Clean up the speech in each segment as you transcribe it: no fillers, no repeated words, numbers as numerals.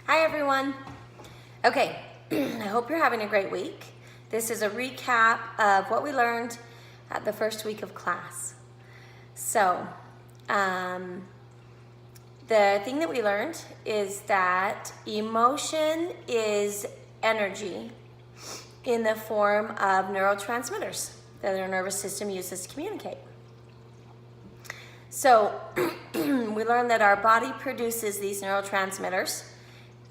Hi everyone. Okay, I hope you're having a great week. This is a recap of what we learned at the first week of class. So, the thing that we learned is that emotion is energy in the form of neurotransmitters that our nervous system uses to communicate. So, we learned that our body produces these neurotransmitters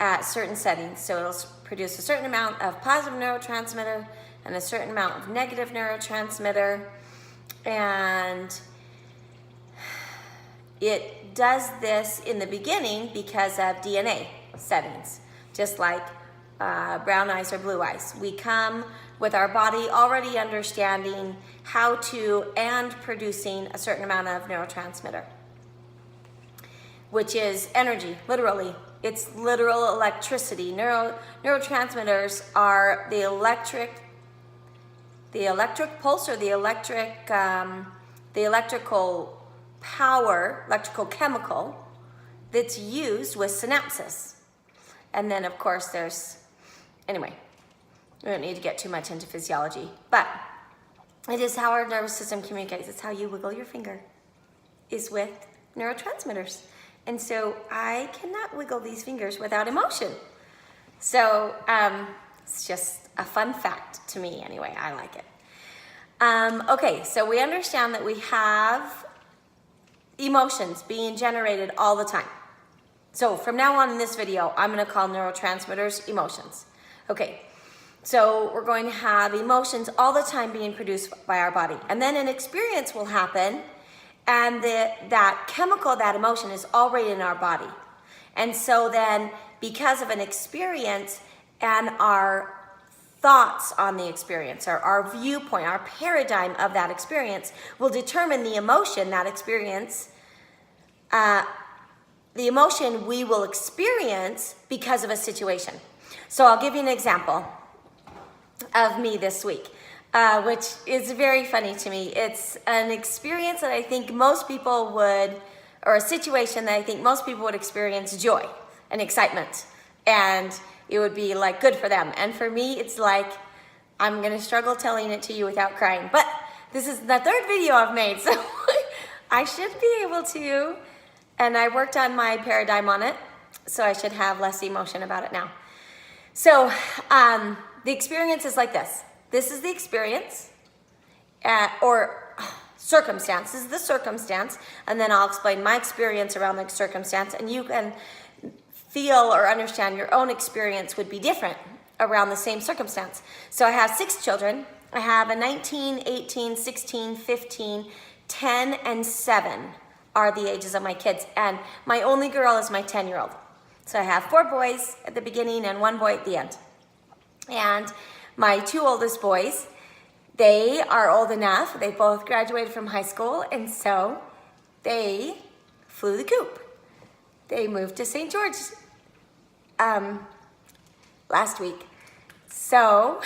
at certain settings. So it'll produce a certain amount of positive neurotransmitter and a certain amount of negative neurotransmitter. And it does this in the beginning because of DNA settings, just like brown eyes or blue eyes. We come with our body already understanding how to and producing a certain amount of neurotransmitter, which is energy, literally. It's literal electricity. Neurotransmitters are the electric pulse or the electrical power, electrical chemical that's used with synapses. And then of course anyway, we don't need to get too much into physiology, but it is how our nervous system communicates. It's how you wiggle your finger, is with neurotransmitters. And so I cannot wiggle these fingers without emotion. So it's just a fun fact to me anyway. I like it. Okay, so we understand that we have emotions being generated all the time. So from now on in this video, I'm going to call neurotransmitters emotions. Okay, so we're going to have emotions all the time being produced by our body. And then an experience will happen, and that chemical, that emotion is already in our body. And so then because of an experience and our thoughts on the experience, or our viewpoint, our paradigm of that experience will determine the emotion, that experience, the emotion we will experience because of a situation. So I'll give you an example of me this week. Which is very funny to me. It's an experience that I think most people would, or a situation that I think most people would experience joy and excitement. And it would be like good for them. And for me, it's like, I'm gonna struggle telling it to you without crying. But this is the third video I've made, so I should be able to. And I worked on my paradigm on it, so I should have less emotion about it now. So the experience is like this. This is the experience, or circumstance. This is the circumstance, and then I'll explain my experience around the circumstance, and you can feel or understand your own experience would be different around the same circumstance. So I have 6 children. I have a 19, 18, 16, 15, 10, and 7 are the ages of my kids, and my only girl is my 10-year-old. So I have 4 boys at the beginning and 1 boy at the end. And my 2 oldest boys, they are old enough. They both graduated from high school, and so they flew the coop. They moved to St. George last week. So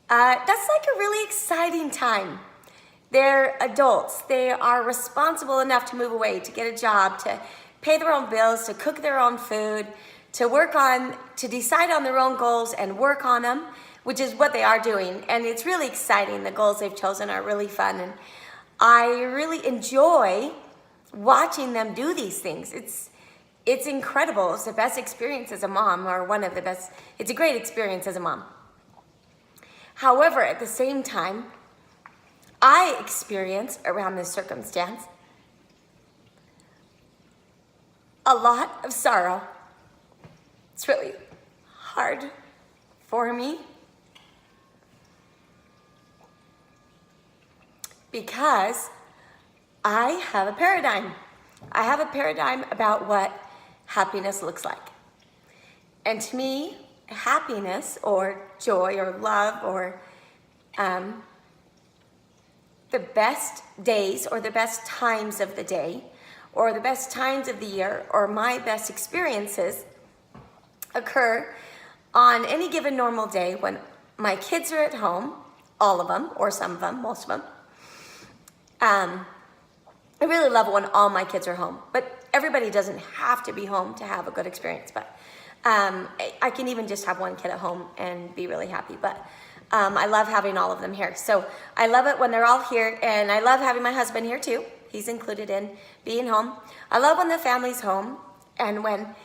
that's like a really exciting time. They're adults. They are responsible enough to move away, to get a job, to pay their own bills, to cook their own food, to decide on their own goals and work on them, which is what they are doing. And it's really exciting. The goals they've chosen are really fun. And I really enjoy watching them do these things. It's incredible. It's the best experience as a mom, or one of the best. It's a great experience as a mom. However, at the same time, I experience around this circumstance a lot of sorrow. It's really hard for me because I have a paradigm. I have a paradigm about what happiness looks like. And to me, happiness or joy or love or the best days or the best times of the day or the best times of the year or my best experiences occur on any given normal day when my kids are at home, all of them, or some of them, most of them, I really love when all my kids are home, but everybody doesn't have to be home to have a good experience. But I can even just have one kid at home and be really happy. But I love having all of them here. So I love it when they're all here, and I love having my husband here too. He's included in being home. I love when the family's home, and when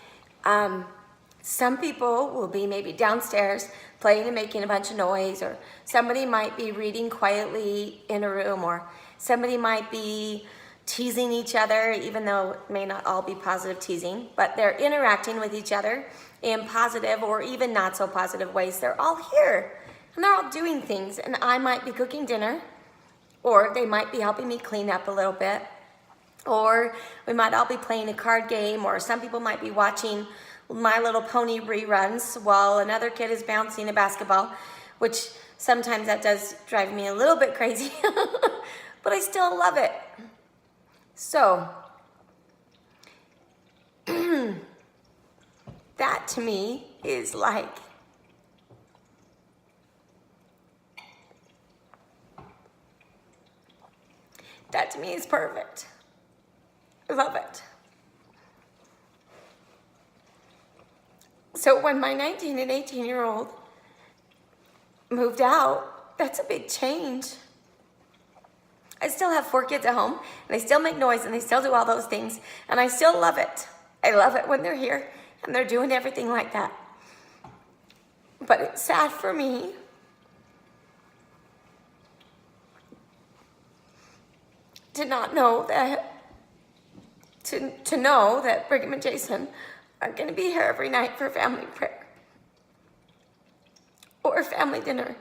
some people will be maybe downstairs playing and making a bunch of noise, or somebody might be reading quietly in a room, or somebody might be teasing each other, even though it may not all be positive teasing, but they're interacting with each other in positive or even not so positive ways. They're all here and they're all doing things, and I might be cooking dinner, or they might be helping me clean up a little bit, or we might all be playing a card game, or some people might be watching My Little Pony reruns while another kid is bouncing a basketball, which sometimes that does drive me a little bit crazy, but I still love it. So, that to me is like that to me is perfect. I love it. So when my 19 and 18-year-old moved out, that's a big change. I still have 4 kids at home, and they still make noise, and they still do all those things, and I still love it. I love it when they're here, and they're doing everything like that. But it's sad for me to not know that, to know that Brigham and Jason are going to be here every night for family prayer, or family dinner,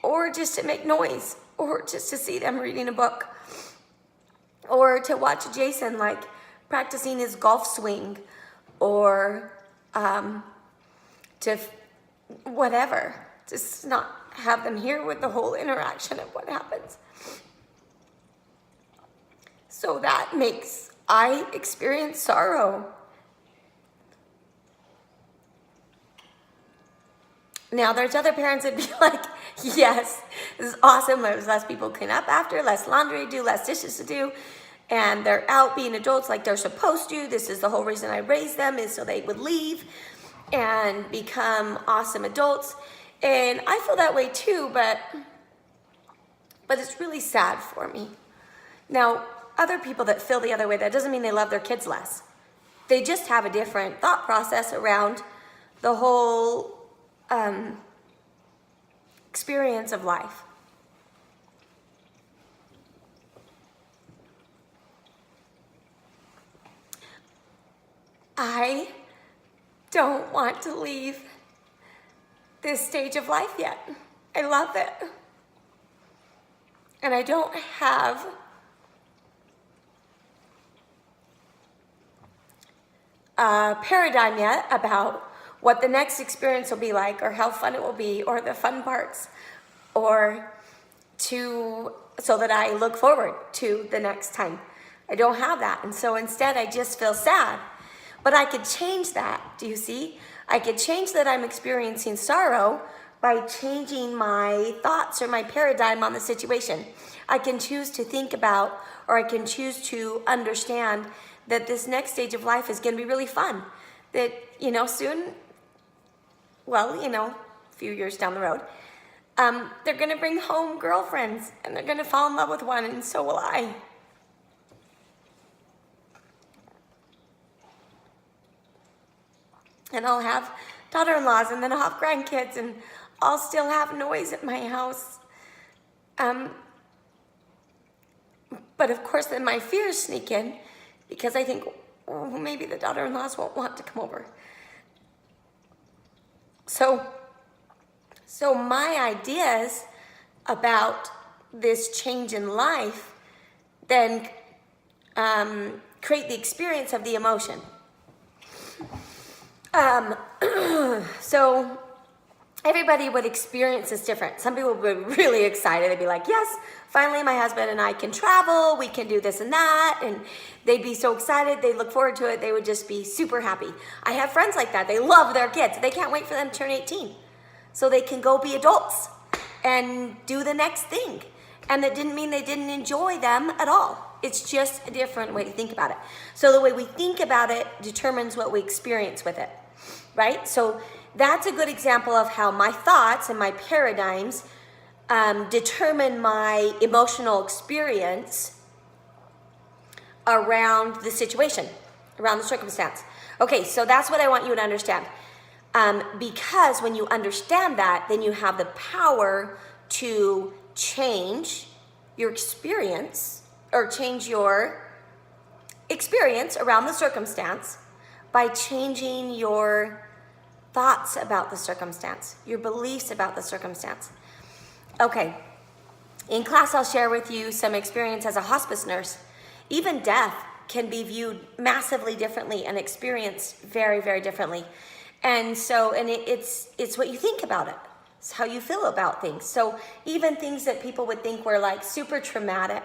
or just to make noise, or just to see them reading a book, or to watch Jason like practicing his golf swing, or to whatever. Just not have them here with the whole interaction of what happens. So that makes I experience sorrow. Now, there's other parents that be like, yes, this is awesome. There's less people clean up after, less laundry to do, less dishes to do. And they're out being adults like they're supposed to. This is the whole reason I raised them, is so they would leave and become awesome adults. And I feel that way too, but it's really sad for me. Now, other people that feel the other way, that doesn't mean they love their kids less. They just have a different thought process around the whole experience of life. I don't want to leave this stage of life yet. I love it. And I don't have a paradigm yet about what the next experience will be like, or how fun it will be, or the fun parts, or so that I look forward to the next time. I don't have that, and so instead I just feel sad. But I could change that, do you see? I could change that I'm experiencing sorrow by changing my thoughts or my paradigm on the situation. I can choose to think about, or I can choose to understand that this next stage of life is going to be really fun. That, soon, a few years down the road, they're going to bring home girlfriends, and they're going to fall in love with one, and so will I. And I'll have daughter-in-laws, and then I'll have grandkids, and I'll still have noise at my house. But of course, then my fears sneak in, because I think, maybe the daughter-in-laws won't want to come over. So my ideas about this change in life then create the experience of the emotion. So everybody would experience this different. Some people would be really excited. They'd be like, yes, finally my husband and I can travel. We can do this and that. And they'd be so excited. They'd look forward to it. They would just be super happy. I have friends like that. They love their kids. They can't wait for them to turn 18 so they can go be adults and do the next thing. And that didn't mean they didn't enjoy them at all. It's just a different way to think about it. So the way we think about it determines what we experience with it, right? So that's a good example of how my thoughts and my paradigms determine my emotional experience around the situation, around the circumstance. Okay, so that's what I want you to understand. Because when you understand that, then you have the power to change your experience, or change your experience around the circumstance by changing your thoughts about the circumstance, your beliefs about the circumstance. Okay, in class I'll share with you some experience as a hospice nurse. Even death can be viewed massively differently and experienced very, very differently. And so, it's what you think about it. It's how you feel about things. So even things that people would think were like super traumatic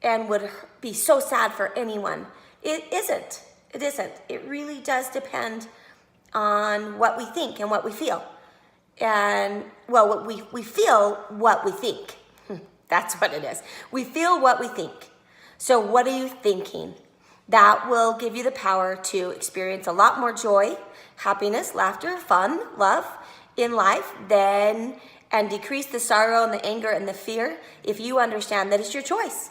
and would be so sad for anyone, it isn't. It isn't. It really does depend on what we think and what we feel. And, well, what we feel what we think. That's what it is. We feel what we think. So what are you thinking? That will give you the power to experience a lot more joy, happiness, laughter, fun, love in life, and decrease the sorrow and the anger and the fear if you understand that it's your choice.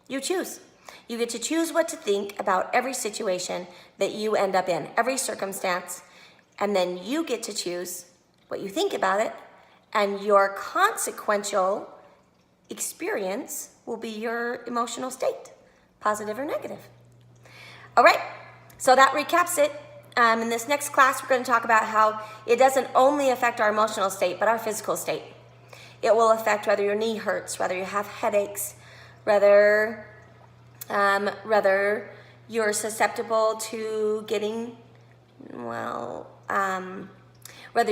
You choose. You get to choose what to think about every situation that you end up in, every circumstance, and then you get to choose what you think about it, and your consequential experience will be your emotional state, positive or negative. All right, so that recaps it. In this next class, we're going to talk about how it doesn't only affect our emotional state, but our physical state. It will affect whether your knee hurts, whether you have headaches, whether you're susceptible to getting, whether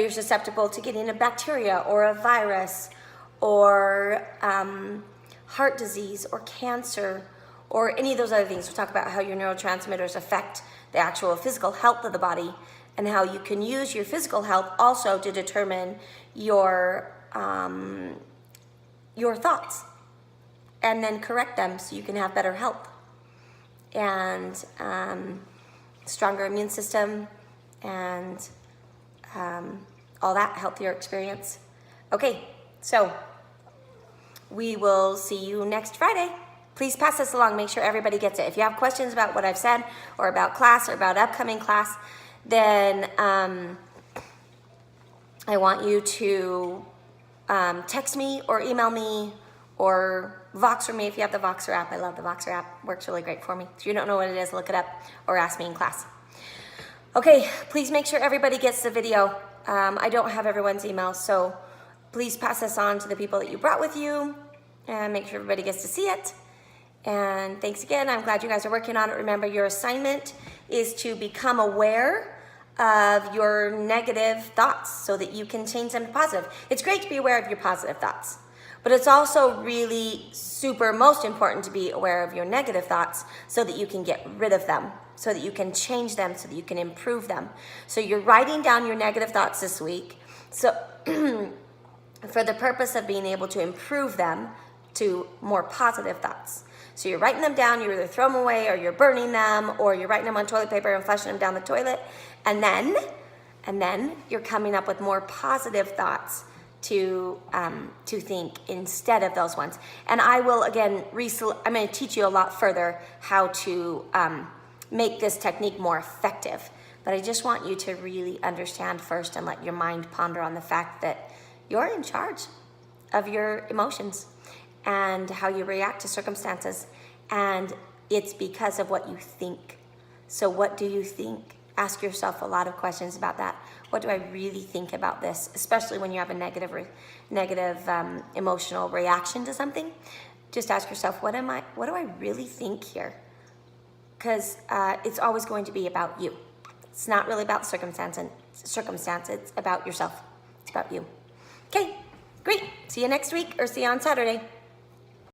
you're susceptible to getting a bacteria or a virus or heart disease or cancer or any of those other things. We'll talk about how your neurotransmitters affect the actual physical health of the body and how you can use your physical health also to determine your thoughts and then correct them so you can have better health and stronger immune system and all that, healthier experience. Okay, so we will see you next Friday. Please pass this along. Make sure everybody gets it. If you have questions about what I've said or about class or about upcoming class, then I want you to text me or email me or Voxer me if you have the Voxer app. I love the Voxer app. Works really great for me. If you don't know what it is, look it up or ask me in class. Okay, please make sure everybody gets the video. I don't have everyone's email, so please pass this on to the people that you brought with you and make sure everybody gets to see it. And thanks again. I'm glad you guys are working on it. Remember, your assignment is to become aware of your negative thoughts so that you can change them to positive. It's great to be aware of your positive thoughts, but it's also really super most important to be aware of your negative thoughts so that you can get rid of them, so that you can change them, so that you can improve them. So you're writing down your negative thoughts this week. So for the purpose of being able to improve them to more positive thoughts. So you're writing them down, you either throw them away or you're burning them or you're writing them on toilet paper and flushing them down the toilet. And then you're coming up with more positive thoughts to think instead of those ones. And I will, again, I'm going to teach you a lot further how to make this technique more effective. But I just want you to really understand first and let your mind ponder on the fact that you're in charge of your emotions and how you react to circumstances. And it's because of what you think. So what do you think? Ask yourself a lot of questions about that. What do I really think about this? Especially when you have a negative emotional reaction to something. Just ask yourself, what do I really think here? Because it's always going to be about you. It's not really about circumstance. It's about yourself. It's about you. Okay, great. See you next week or see you on Saturday.